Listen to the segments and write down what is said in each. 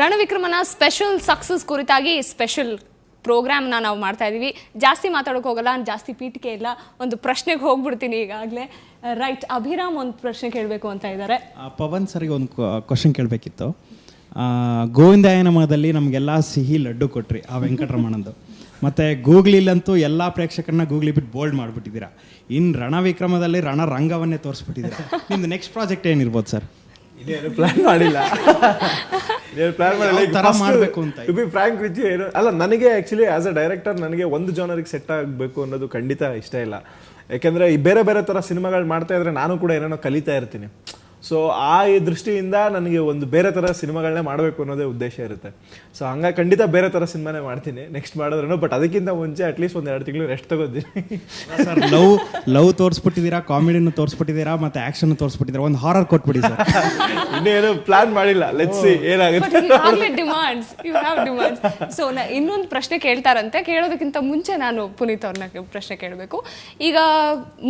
ರಣವಿಕ್ರಮನ special success ಕುರಿತಾಗಿ special ಪ್ರೋಗ್ರಾಮ್ನ ನಾವು ಮಾಡ್ತಾ ಇದ್ದೀವಿ. ಜಾಸ್ತಿ ಮಾತಾಡೋಕೆ ಹೋಗಲ್ಲ, ಜಾಸ್ತಿ ಪೀಠಿಕೆ ಇಲ್ಲ. ಒಂದು ಪ್ರಶ್ನೆಗೆ ಹೋಗ್ಬಿಡ್ತೀನಿ ಈಗಾಗಲೇ. ರೈಟ್, ಅಭಿರಾಮ್ ಒಂದು ಪ್ರಶ್ನೆ ಕೇಳಬೇಕು ಅಂತ ಇದ್ದಾರೆ. ಪವನ್ ಸರ್ಗೆ ಒಂದು ಕ್ವಶನ್ ಕೇಳಬೇಕಿತ್ತು. ಗೋವಿಂದಾಯನಮದಲ್ಲಿ ನಮಗೆಲ್ಲ ಸಿಹಿ ಲಡ್ಡು ಕೊಟ್ರಿ ಆ ವೆಂಕಟರಮಣಂದು. ಮತ್ತು ಗೂಗ್ಲಿಲಂತೂ ಎಲ್ಲ ಪ್ರೇಕ್ಷಕರನ್ನ ಗೂಗ್ಲಿ ಬಿಟ್ಟು ಬೋಲ್ಡ್ ಮಾಡಿಬಿಟ್ಟಿದ್ದೀರಾ. ಇನ್ನು ರಣವಿಕ್ರಮದಲ್ಲಿ ರಣರಂಗವನ್ನೇ ತೋರಿಸ್ಬಿಟ್ಟಿದ್ದೀರಾ. ನಿಮ್ದು ನೆಕ್ಸ್ಟ್ ಪ್ರಾಜೆಕ್ಟ್ ಏನಿರ್ಬೋದು ಸರ್? ಇದೇನು ಪ್ಲಾನ್ ಮಾಡಿಲ್ಲ, ಮಾಡಬೇಕು ಅಂತ. To be frank with you, ಏನು ಅಲ್ಲ, ನನಗೆ ಆ್ಯಕ್ಚುಲಿ ಆಸ್ ಅ ಡೈರೆಕ್ಟರ್ ನನಗೆ ಒಂದು ಜಾನರಿಗೆ ಸೆಟ್ ಆಗಬೇಕು ಅನ್ನೋದು ಖಂಡಿತ ಇಷ್ಟ ಇಲ್ಲ. ಯಾಕೆಂದರೆ ಈ ಬೇರೆ ಬೇರೆ ಥರ ಸಿನಿಮಾಗಳು ಮಾಡ್ತಾ ಇದ್ರೆ ನಾನು ಕೂಡ ಏನೇನೋ ಕಲಿತಾ ಇರ್ತೀನಿ. ಸೊ ಆ ದೃಷ್ಟಿಯಿಂದ ನನಗೆ ಒಂದು ಬೇರೆ ಥರ ಸಿನಿಮಾಗಳನ್ನೇ ಮಾಡಬೇಕು ಅನ್ನೋದೇ ಉದ್ದೇಶ ಇರುತ್ತೆ. ಸೊ ಹಂಗಾಗಿ ಖಂಡಿತ ಬೇರೆ ಥರ ಸಿನಿಮಾನೇ ಮಾಡ್ತೀನಿ ನೆಕ್ಸ್ಟ್ ಮಾಡಿದ್ರೂ. ಬಟ್ ಅದಕ್ಕಿಂತ ಮುಂಚೆ ಅಟ್ಲೀಸ್ಟ್ ಒಂದು 2 ತಿಂಗಳು ರೆಸ್ಟ್ ತಗೋತೀನಿ. ಸರ್, ಲವ್ ತೋರಿಸ್ಬಿಟ್ಟಿದ್ದೀರಾ, ಕಾಮಿಡಿನೂ ತೋರಿಸ್ಬಿಟ್ಟಿದ್ದೀರಾ, ಮತ್ತು ಆ್ಯಕ್ಷನ್ ತೋರಿಸ್ಬಿಟ್ಟಿದ್ದೀರಾ. ಒಂದು ಹಾರರ್ ಕೊಟ್ಬಿಡಿ ಸರ್. ಇನ್ನೇನು ಪ್ಲಾನ್ ಮಾಡಿಲ್ಲ, ಲೆಟ್ಸ್ ಸಿ ಏನಾಗುತ್ತೆ. ಸೊ ಇನ್ನೊಂದು ಪ್ರಶ್ನೆ ಕೇಳ್ತಾರಂತೆ. ಕೇಳೋದಕ್ಕಿಂತ ಮುಂಚೆ ನಾನು ಪುನೀತ್ ಅವ್ರನ್ನ ಪ್ರಶ್ನೆ ಕೇಳಬೇಕು. ಈಗ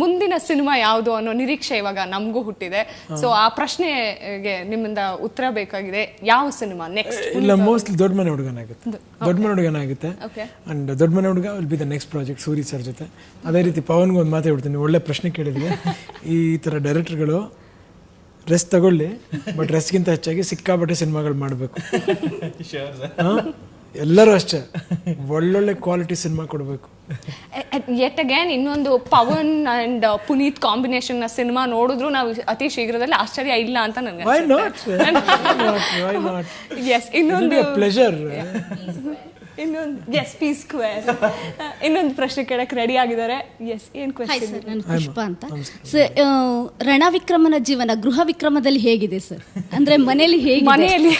ಮುಂದಿನ ಸಿನಿಮಾ ಯಾವುದು ಅನ್ನೋ ನಿರೀಕ್ಷೆ ಇವಾಗ ನಮಗೂ ಹುಟ್ಟಿದೆ. ಸೊ ಆ ಪ್ರಶ್ನೆಗೆ ನಿಮ್ಮಿಂದ ಉತ್ತರ ಬೇಕಾಗಿದೆ. ಯಾವ ಸಿನಿಮಾ ನೆಕ್ಸ್ಟ್? ಇಲ್ಲ, ಮೋಸ್ಟ್ಲಿ ದೊಡ್ಡ ಮನೆ ಹುಡುಗನಾಗುತ್ತೆ. ದೊಡ್ಡ ಮನೆ ಹುಡುಗನಾಗುತ್ತೆ. ಅಂಡ್ ದೊಡ್ಡ ಮನೆ ಹುಡುಗ will be the next project Suri sir ಜೊತೆ. ಅದೇ ರೀತಿ ಪವನ್ಗೂ ಒಂದು ಮಾತು ಹೇಳ್ತೀನಿ, ಒಳ್ಳೆ ಪ್ರಶ್ನೆ ಕೇಳಿದ್ರೆ. ಈ ಥರ ಡೈರೆಕ್ಟರ್ಗಳು ರೆಸ್ಟ್ ತಗೊಳ್ಳಿ, ಬಟ್ ರೆಸ್ಟ್ಗಿಂತ ಹೆಚ್ಚಾಗಿ ಸಿಕ್ಕಾಪಟ್ಟೆ ಸಿನಿಮಾಗಳು ಮಾಡಬೇಕು. ಎಲ್ಲರೂ ಅಷ್ಟೇ, ಒಳ್ಳೊಳ್ಳೆ ಕ್ವಾಲಿಟಿ ಸಿನಿಮಾ ಕೊಡಬೇಕು. ಯೆಟ್ ಅಗೇನ್ ಇನ್ನೊಂದು ಪವನ್ ಅಂಡ್ ಪುನೀತ್ ಕಾಂಬಿನೇಷನ್ ನ ಸಿನಿಮಾ ನೋಡಿದ್ರು ನಾವು ಅತಿ ಶೀಘ್ರದಲ್ಲಿ ಆಶ್ಚರ್ಯ ಇಲ್ಲ ಅಂತ ನನಗೆ. Why not? Why not? Yes, ಇನ್ನೊಂದು ಪ್ಲೆಜರ್. S P square. ಇನ್ನೊಂದು ಪ್ರಶ್ನೆ ಕೇಳಕ್ಕೆ ರೆಡಿ ಆಗಿದ್ದಾರೆ. ಎಸ್, ಏನ್ ಕ್ವೆಶ್ಚನ್? ನಾನು ಪುಷ್ಪ ಅಂತ ಸರ್. ರಣವಿಕ್ರಮನ ಜೀವನ ಗೃಹ ವಿಕ್ರಮದಲ್ಲಿ ಹೇಗಿದೆ ಸರ್? ಅಂದ್ರೆ ಮನೆಯಲ್ಲಿ ಹೇಗೆ? ಮನೆಯಲ್ಲಿ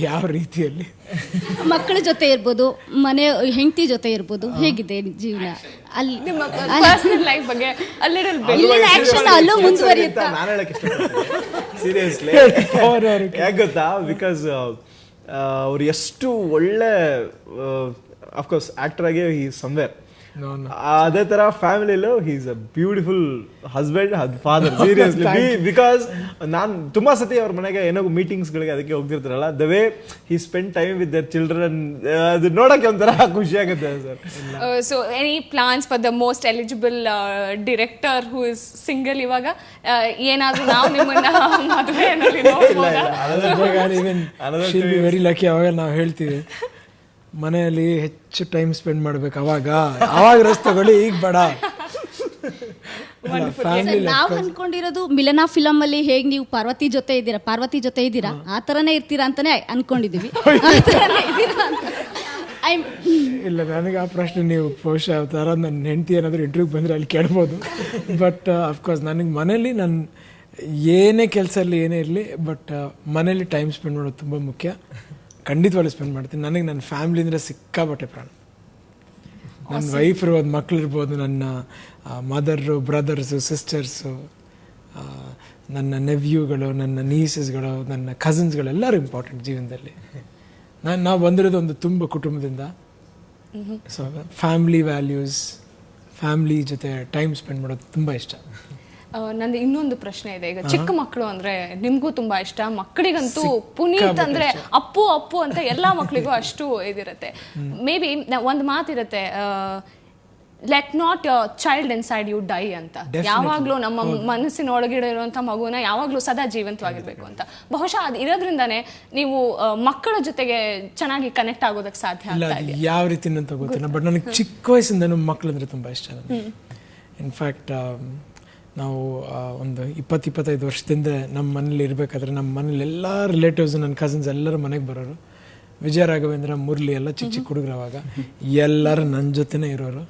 ಯಾವ ರೀತಿಯಲ್ಲಿ? ಮಕ್ಕಳ ಜೊತೆ ಇರ್ಬೋದು, ಮನೆ ಹೆಂಡತಿ ಜೊತೆ ಇರ್ಬೋದು, ಹೇಗಿದೆ ಜೀವನ ಅಲ್ಲಿ? ನಿಮ್ಮ ಪರ್ಸನಲ್ ಲೈಫ್ ಬಗ್ಗೆ ಇಲ್ಲಿನ ಆಕ್ಷನ್ ಅಲ್ಲೂ ಮುಂದುವರಿಯುತ್ತಾ? ನಾನು ಹೇಳಕ್ಕೆ ಇಷ್ಟಪಡ್ತೀನಿ ಸೀರಿಯಸ್ಲಿ. ಯಾಕೆ ಗೊತ್ತಾ? ಬಿಕಾಸ್ ಅವ್ರು ಎಷ್ಟು ಒಳ್ಳೆ ಅಫ್ಕೋರ್ಸ್ ಆಕ್ಟರ್ ಆಗಿ ಹಿ ಸಮ್ವೇರ್. ಅದೇ ತರ ಫ್ಯಾಮಿಲಿಲೂ he is a beautiful husband, father. Seriously, because ನಾನು ತುಂಬಾ ಸತಿ ಅವ್ರ ಮನೆಗೆ ಏನೋ ಮೀಟಿಂಗ್ಸ್ಗಳಿಗೆ ಅದಕ್ಕೆ ಹೋಗ್ತಿರ್ತಾರಲ್ಲ, the way he spend time with their children, ಅದು ನೋಡಕ್ಕೆ ಒಂಥರ ಖುಷಿ ಆಗುತ್ತೆ sir. So any plans for the most eligible director who is single? ಇವಾಗ ಏನಾದ್ರೂ ನಾವು ನಿಮ್ಮನ್ನ ಮದುವೆ ವೆರಿ ಲಕ್ಕಿ. ಅವಾಗ ನಾವು ಹೇಳ್ತೀವಿ ಮನೆಯಲ್ಲಿ ಹೆಚ್ಚು ಟೈಮ್ ಸ್ಪೆಂಡ್ ಮಾಡ್ಬೇಕು. ಅವಾಗ ರಸ್ ತಗೊಳ್ಳಿ, ಈಗ ಬೇಡ. ನಾವು ಅನ್ಕೊಂಡಿರೋದು ಮಿಲನಾ ಫಿಲಮ್ ಅಲ್ಲಿ ಹೇಗ್ ನೀವು ಪಾರ್ವತಿ ಜೊತೆ ಇದ್ದೀರಾ ಆ ತರನೇ ಇರ್ತೀರಾ ಅಂತಾನೆ ಅನ್ಕೊಂಡಿದೀವಿ. ಇಲ್ಲ, ನನಗೆ ಆ ಪ್ರಶ್ನೆ ನೀವು ಬಹುಶಃ ತರ ನನ್ನ ಹೆಂಡತಿ ಏನಾದರೂ ಇಂಟರ್ವ್ಯೂ ಬಂದರೆ ಅಲ್ಲಿ ಕೇಳ್ಬೋದು. ಬಟ್ ಅಫ್ಕೋರ್ಸ್ ನನಗೆ ಮನೇಲಿ ನಾನು ಏನೇ ಕೆಲಸ ಇರಲಿ ಏನೇ ಇರಲಿ, ಬಟ್ ಮನೇಲಿ ಟೈಮ್ ಸ್ಪೆಂಡ್ ಮಾಡೋದು ತುಂಬ ಮುಖ್ಯ. ಖಂಡಿತವಾಗ್ಲೂ ಸ್ಪೆಂಡ್ ಮಾಡ್ತೀನಿ. ನನಗೆ ನನ್ನ ಫ್ಯಾಮಿಲಿ ಅಂದರೆ ಸಿಕ್ಕಾಪಟ್ಟೆ ಪ್ರಾಣ. ನನ್ನ ವೈಫ್ ಇರ್ಬೋದು, ಮಕ್ಕಳಿರ್ಬೋದು, ನನ್ನ ಮದರು, ಬ್ರದರ್ಸು, ಸಿಸ್ಟರ್ಸು, ನನ್ನ ನೆವ್ಯೂಗಳು, ನನ್ನ ನೀಸಸ್ಗಳು, ನನ್ನ ಕಸಿನ್ಸ್ಗಳು ಎಲ್ಲರೂ ಇಂಪಾರ್ಟೆಂಟ್ ಜೀವನದಲ್ಲಿ. ನಾವು ಬಂದಿರೋದು ಒಂದು ತುಂಬ ಕುಟುಂಬದಿಂದ. ಸೊ ಫ್ಯಾಮಿಲಿ ವ್ಯಾಲ್ಯೂಸ್, ಫ್ಯಾಮಿಲಿ ಜೊತೆ ಟೈಮ್ ಸ್ಪೆಂಡ್ ಮಾಡೋದು ತುಂಬ ಇಷ್ಟ. ನಂದು ಇನ್ನೊಂದು ಪ್ರಶ್ನೆ ಇದೆ. ಈಗ ಚಿಕ್ಕ ಮಕ್ಕಳು ಅಂದ್ರೆ ನಿಮ್ಗೂ ತುಂಬಾ ಇಷ್ಟ, ಮಕ್ಕಳಿಗಂತೂ ಪುನೀತ್ ಅಂದ್ರೆ ಅಪ್ಪು ಅಪ್ಪು ಅಂತ ಎಲ್ಲಾ ಮಕ್ಕಳಿಗೂ ಅಷ್ಟು ಇದಿರುತ್ತೆ. ಮೇ ಬಿ ಒಂದು ಮಾತಿರುತ್ತೆ, let not child inside you die ಅಂತ. ಯಾವಾಗ್ಲೂ ನಮ್ಮ ಮನಸ್ಸಿನೊಳಗಡೆ ಇರುವಂತ ಮಗುನ ಯಾವಾಗ್ಲೂ ಸದಾ ಜೀವಂತವಾಗಿರ್ಬೇಕು ಅಂತ. ಬಹುಶಃ ಅದು ಇರೋದ್ರಿಂದಾನೇ ನೀವು ಮಕ್ಕಳ ಜೊತೆಗೆ ಚೆನ್ನಾಗಿ ಕನೆಕ್ಟ್ ಆಗೋದಕ್ಕೆ ಸಾಧ್ಯ ಆಗ್ತಾ ಇದೆ. ಯಾವ ರೀತಿ ಅಂತ ಗೊತ್ತಿಲ್ಲ, ಬಟ್ ನನಗೆ ಚಿಕ್ಕ ವಯಸ್ಸಿಂದ ಮಕ್ಕಳು ಅಂದ್ರೆ ತುಂಬಾ ಇಷ್ಟ. ಇನ್ಫ್ಯಾಕ್ಟ್ ನಾವು ಒಂದು 20-25 ವರ್ಷದಿಂದ ನಮ್ಮ ಮನೇಲಿ ಇರಬೇಕಾದ್ರೆ ನಮ್ಮ ಮನೇಲಿ ಎಲ್ಲ ರಿಲೇಟಿವ್ಸ್, ನನ್ನ ಕಸಿನ್ಸ್ ಎಲ್ಲರೂ ಮನೆಗೆ ಬರೋರು. ವಿಜಯ ರಾಘವೇಂದ್ರ, ಮುರಳಿ ಎಲ್ಲ ಚಿಕ್ಕ ಚಿಕ್ಕ ಹುಡುಗರು. ಅವಾಗ ಎಲ್ಲರೂ ನನ್ನ ಜೊತೆನೇ ಇರೋರು.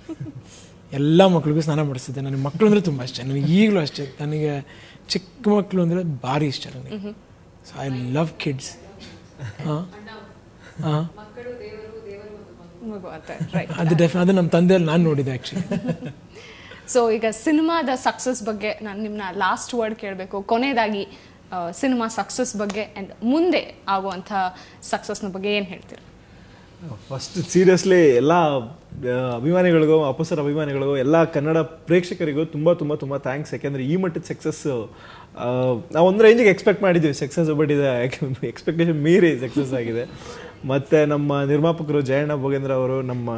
ಎಲ್ಲ ಮಕ್ಳಿಗೂ ಸ್ನಾನ ಮಾಡಿಸ್ತಿದ್ದೆ. ನನಗೆ ಮಕ್ಕಳು ಅಂದರೆ ತುಂಬ ಇಷ್ಟ. ನನಗೆ ಈಗಲೂ ಅಷ್ಟೇ, ನನಗೆ ಚಿಕ್ಕ ಮಕ್ಕಳು ಅಂದರೆ ಭಾರಿ ಇಷ್ಟ ನನಗೆ. So I love kids. ಅದು ನಮ್ಮ ತಂದೆಯಲ್ಲಿ ನಾನು ನೋಡಿದೆ ಆ್ಯಕ್ಚುಲಿ. ಸೊ ಈಗ ಸಿನಿಮಾದ ಸಕ್ಸಸ್ ಬಗ್ಗೆ ನಾನು ನಿಮ್ಮನ್ನ ಲಾಸ್ಟ್ ವರ್ಡ್ ಕೇಳಬೇಕು. ಕೊನೆಯದಾಗಿ ಸಿನಿಮಾ ಸಕ್ಸಸ್ ಬಗ್ಗೆ ಆ್ಯಂಡ್ ಮುಂದೆ ಆಗುವಂಥ ಸಕ್ಸಸ್ನ ಬಗ್ಗೆ ಏನು ಹೇಳ್ತೀರಾ? ಫಸ್ಟ್ ಸೀರಿಯಸ್ಲಿ ಎಲ್ಲ ಅಭಿಮಾನಿಗಳಿಗೂ, ಅಪ್ಪು ಸರ್ ಅಭಿಮಾನಿಗಳಿಗೂ, ಎಲ್ಲ ಕನ್ನಡ ಪ್ರೇಕ್ಷಕರಿಗೂ ತುಂಬ ತುಂಬ ತುಂಬ ಥ್ಯಾಂಕ್ಸ್. ಯಾಕೆಂದರೆ ಈ ಮಟ್ಟದ ಸಕ್ಸಸ್ ನಾವು ಒಂದು ರೇಂಜಿಗೆ ಎಕ್ಸ್ಪೆಕ್ಟ್ ಮಾಡಿದ್ದೀವಿ ಸಕ್ಸಸ್, ಬಟ್ ಇದೆ ಎಕ್ಸ್ಪೆಕ್ಟೇಷನ್ ಮೀರಿ ಸಕ್ಸಸ್ ಆಗಿದೆ. ಮತ್ತು ನಮ್ಮ ನಿರ್ಮಾಪಕರು ಜಯಣ್ಣ ಭೋಗೇಂದ್ರ ಅವರು, ನಮ್ಮ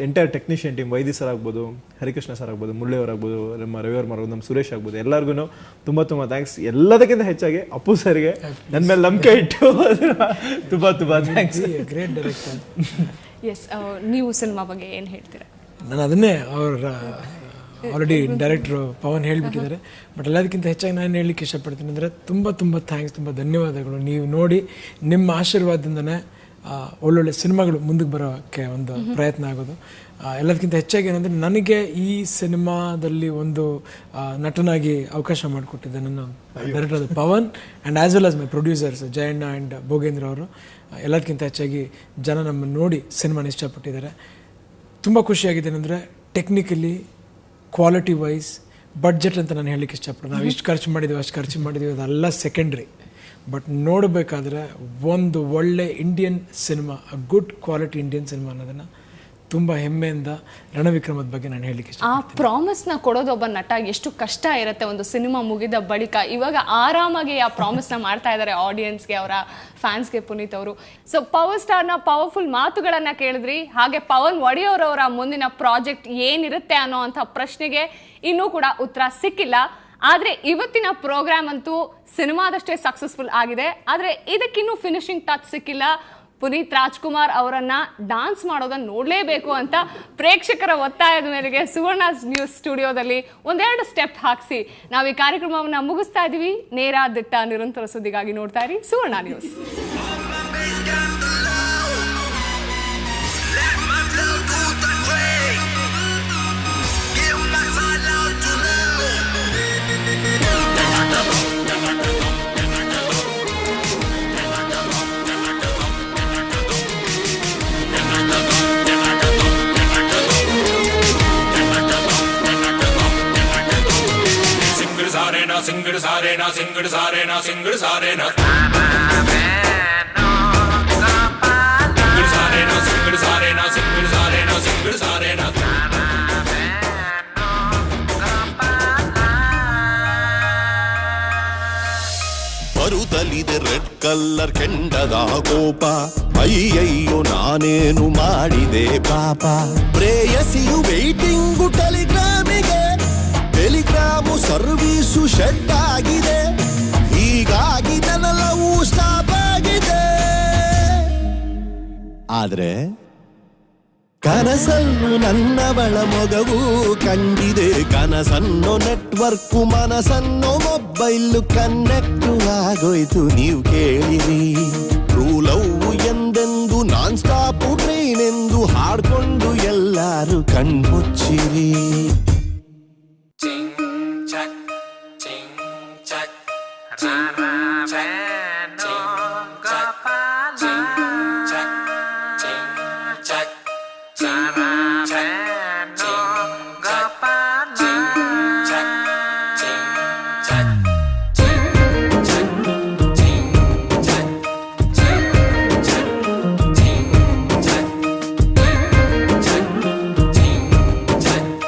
ಎಂಟೈರ್ ಟೆಕ್ನಿಷಿಯನ್ ಟೀಮ್, ವೈದ್ಯ ಸರ್ ಆಗ್ಬೋದು, ಹರಿಕೃಷ್ಣ ಸರ್ ಆಗ್ಬೋದು, ಮುಳ್ಳಿ ಅವ್ರು ಆಗ್ಬೋದು, ನಮ್ಮ ರವಿವರ್ಮ ಆಗ್ಬೋದು, ನಮ್ಮ ಸುರೇಶ್ ಆಗ್ಬೋದು, ಎಲ್ಲರಿಗೂ ತುಂಬ ತುಂಬ ಥ್ಯಾಂಕ್ಸ್. ಎಲ್ಲದಕ್ಕಿಂತ ಹೆಚ್ಚಾಗಿ ಅಪ್ಪು ಸರ್ಗೆ ನನ್ನ ಮೇಲೆ ನಂಬಿಕೆ ಇಟ್ಟು ತುಂಬ ತುಂಬ ಥ್ಯಾಂಕ್ಸ್. Great director. ಎಸ್, ನೀವು ಸಿನಿಮಾ ಬಗ್ಗೆ ಏನು ಹೇಳ್ತೀರಾ? ನಾನು ಅದನ್ನೇ ಅವ್ರ ಆಲ್ರೆಡಿ ಡೈರೆಕ್ಟ್ರು ಪವನ್ ಹೇಳಿಬಿಟ್ಟಿದ್ದಾರೆ. ಬಟ್ ಎಲ್ಲದಕ್ಕಿಂತ ಹೆಚ್ಚಾಗಿ ನಾನು ಹೇಳಲಿಕ್ಕೆ ಇಷ್ಟಪಡ್ತೀನಿ ಅಂದರೆ ತುಂಬ ತುಂಬ ಥ್ಯಾಂಕ್ಸ್, ತುಂಬ ಧನ್ಯವಾದಗಳು. ನೀವು ನೋಡಿ ನಿಮ್ಮ ಆಶೀರ್ವಾದದಿಂದನೇ ಒಳ್ಳೊಳ್ಳೆ ಸಿನಿಮಾಗಳು ಮುಂದಕ್ಕೆ ಬರೋಕ್ಕೆ ಒಂದು ಪ್ರಯತ್ನ ಆಗೋದು. ಎಲ್ಲದಕ್ಕಿಂತ ಹೆಚ್ಚಾಗಿ ಏನಂದರೆ ನನಗೆ ಈ ಸಿನಿಮಾದಲ್ಲಿ ಒಂದು ನಟನಾಗಿ ಅವಕಾಶ ಮಾಡಿಕೊಟ್ಟಿದ್ದೆ ನನ್ನ director Pavan and as well as my producers Jayanna and Bhogendra ಅವರು. ಎಲ್ಲದಕ್ಕಿಂತ ಹೆಚ್ಚಾಗಿ ಜನ ನಮ್ಮನ್ನು ನೋಡಿ ಸಿನಿಮಾನ ಇಷ್ಟಪಟ್ಟಿದ್ದಾರೆ. ತುಂಬ ಖುಷಿಯಾಗಿದೆ ಅಂದರೆ ಟೆಕ್ನಿಕಲಿ, ಕ್ವಾಲಿಟಿ ವೈಸ್, ಬಡ್ಜೆಟ್ ಅಂತ ನಾನು ಹೇಳಲಿಕ್ಕೆ ಇಷ್ಟಪಡ್ತೀನಿ. ನಾವು ಇಷ್ಟು ಖರ್ಚು ಮಾಡಿದ್ದೀವಿ, ಅಷ್ಟು ಖರ್ಚು ಮಾಡಿದ್ದೀವಿ, ಅದೆಲ್ಲ ಸೆಕೆಂಡ್ರಿ. ಬಟ್ ನೋಡಬೇಕಾದ್ರೆ ಒಂದು ಒಳ್ಳೆ Indian cinema, good quality Indian cinema ಅನ್ನೋದನ್ನು ತುಂಬ ಹೆಮ್ಮೆಯಿಂದ ರಣವಿಕ್ರಮದ ಬಗ್ಗೆ ನಾನು ಹೇಳಲಿಕ್ಕೆ ಇಷ್ಟ. ಆ ಪ್ರಾಮಿಸ್ನ ಕೊಡೋದು ಒಬ್ಬ ನಟ ಎಷ್ಟು ಕಷ್ಟ ಇರುತ್ತೆ ಒಂದು ಸಿನಿಮಾ ಮುಗಿದ ಬಳಿಕ. ಇವಾಗ ಆರಾಮಾಗಿ ಆ ಪ್ರಾಮಿಸ್ನ ಮಾಡ್ತಾ ಇದ್ದಾರೆ ಆಡಿಯನ್ಸ್ಗೆ, ಅವರ ಫ್ಯಾನ್ಸ್ಗೆ ಪುನೀತ್ ಅವರು. ಸೊ ಪವರ್ ಸ್ಟಾರ್ನ ಪವರ್ಫುಲ್ ಮಾತುಗಳನ್ನ ಕೇಳಿದ್ರಿ. ಹಾಗೆ ಪವನ್ ಒಡೆಯೋರವರ ಮುಂದಿನ ಪ್ರಾಜೆಕ್ಟ್ ಏನಿರುತ್ತೆ ಅನ್ನೋ ಅಂಥ ಪ್ರಶ್ನೆಗೆ ಇನ್ನೂ ಕೂಡ ಉತ್ತರ ಸಿಕ್ಕಿಲ್ಲ. ಆದರೆ ಇವತ್ತಿನ ಪ್ರೋಗ್ರಾಮ್ ಅಂತೂ ಸಿನಿಮಾದಷ್ಟೇ ಸಕ್ಸಸ್ಫುಲ್ ಆಗಿದೆ. ಆದರೆ ಇದಕ್ಕಿನ್ನೂ ಫಿನಿಶಿಂಗ್ ಟಚ್ ಸಿಕ್ಕಿಲ್ಲ. ಪುನೀತ್ ರಾಜ್ಕುಮಾರ್ ಅವರನ್ನ ಡಾನ್ಸ್ ಮಾಡೋದನ್ನ ನೋಡಲೇಬೇಕು ಅಂತ ಪ್ರೇಕ್ಷಕರ ಒತ್ತಾಯದ ಮೇರೆಗೆ ಸುವರ್ಣ ನ್ಯೂಸ್ ಸ್ಟುಡಿಯೋದಲ್ಲಿ ಒಂದೆರಡು ಸ್ಟೆಪ್ ಹಾಕಿಸಿ ನಾವು ಈ ಕಾರ್ಯಕ್ರಮವನ್ನು ಮುಗಿಸ್ತಾ ಇದೀವಿ. ನೇರ ದಿಟ್ಟ ನಿರಂತರ ಸುದ್ದಿಗಾಗಿ ನೋಡ್ತಾ ಇರಿ ಸುವರ್ಣ news. Singed sarena, singed sarena, singed sarena. Singed sarena, singed sarena, singed sarena, singed sarena. ಬರುತ್ತಲಿದೆ ರೆಡ್ ಕಲ್ಲರ್ ಕೆಂಡದ ಕೋಪ, ಅಯ್ಯಯ್ಯೋ ನಾನೇನು ಮಾಡಿದೆ ಪಾಪ. ಪ್ರೇಯಸಿಯು ವೇಟಿಂಗು ಟೆಲಿಗ್ರಾಮಿಗೆ, ಟೆಲಿಗ್ರಾಮು ಸರ್ವೀಸು ಶೆಡ್ ಆಗಿದೆ, ಹೀಗಾಗಿ ನನ್ನಲ್ಲವೂ ಸ್ಟಾಪ್ ಆಗಿದೆ. ಆದ್ರೆ ಕನಸನ್ನು ನನ್ನವಳ ಮೊಗವು ಕಂಡಿದೆ, ಕನಸನ್ನು ನೆಟ್ವರ್ಕು, ಮನಸ್ಸನ್ನು ಮೊಬೈಲ್ ಕನೆಕ್ಟ್ ಆಗೋಯ್ತು. ನೀವು ಕೇಳಿರಿ, ಟ್ರೂ ಲವ್ ಎಂದೆಂದು ನಾನ್ ಸ್ಟಾಪ್ ಟ್ರೈನ್ ಎಂದು ಹಾಡ್ಕೊಂಡು ಎಲ್ಲಾರು ಕಣ್ಮುಚ್ಚಿರಿ. Ching chak, ching chak, ching